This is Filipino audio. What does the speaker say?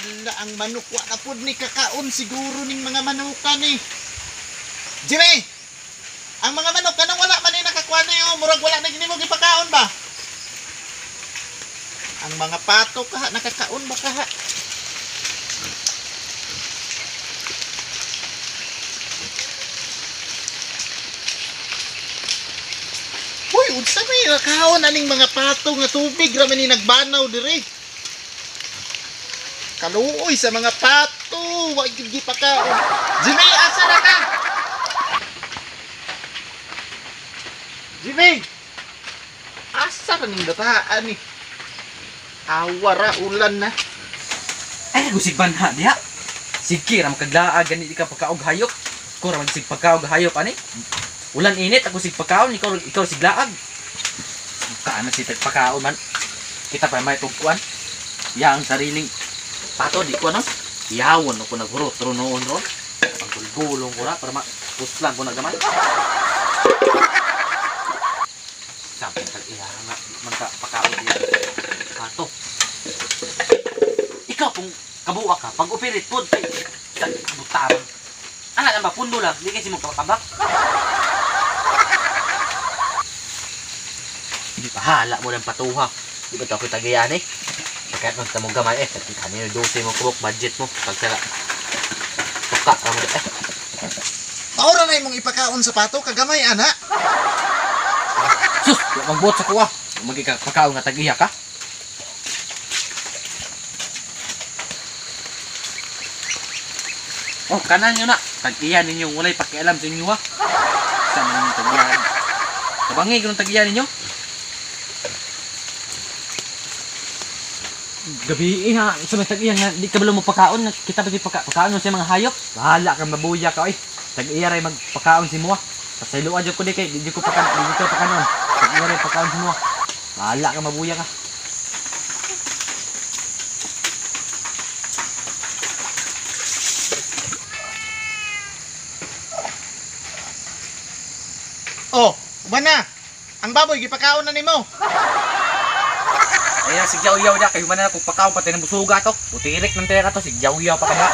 Ala ang manok wa na pud ni kakaon siguro ning mga manukan ni. Jimmy, ang mga manok kanang wala man ni nakakuha na yo, murag wala na gini mo gipakaon ba? Ang mga pato kaha nakakaon ba kaha? Uy, unsa may nakaon aning mga pato nga tubig ra man ni nagbanaw diri. Kaluoy sa mga pato, wa gyud gipakaon. Jimmy, asa na ka? Jimmy! Asa ka ning dataan ni? Awara ulan na. Ay, gusig banha diha. Sige, ra makaglaag gani di ka pagkaog hayop. Ko ra magsig pagkaog hayop ani. Ulan init ako sig pagkaon, ikaw sig laag. Kaano si pagkaon man. Kita pa may tugkuan. Ya ang sariling pato di ko no. Yawon ako naghurot tronoon ron. Ang gulgulong ko ra para puslan ko na gamay. Sabi tag iya nga magka pagkaon diya. Pato. Ikaw kung kabuwa ka, pag upirit pod kay butarang. Ana lang ba pundo lang, di kasi mo kabak. Hindi pahala mo ng patuha. Di ba ito ako tagayan eh? Kahit magtamong gamay eh. Kanino 12 mo kubok budget mo. Pagtala. Tuka ka mo eh. Maura na imong ipakaon sa pato, kagamay ana. Sus! Magbuot sa kuwa. Magkakaon nga tag-iya ka. Oh, kanan nyo na. Tag-iya ninyo. Wala'y pakialam sa inyo ha. Saan ninyo tag-iyan? Kabangi kung tag-iya ninyo. Gabi ha, sa may tag-iyan nga, di ka ba lumapakaon, kita ba di pakaon sa mga hayop? Bahala kang mabuya ka, oy. Tag-iya rin magpakaon si Mua. Pasayloan dyan ko di kay, di ko pakanon. Tag-iya rin pakaon si Mua. Bahala kang mabuya ka. Oh, umana. Ang baboy gipakaon na nimo. Ayan, sigyaw-yaw na. Kayo man na kung pakaon pati ng busuga to. Utirik ng tera to, sigyaw-yaw pa kaya.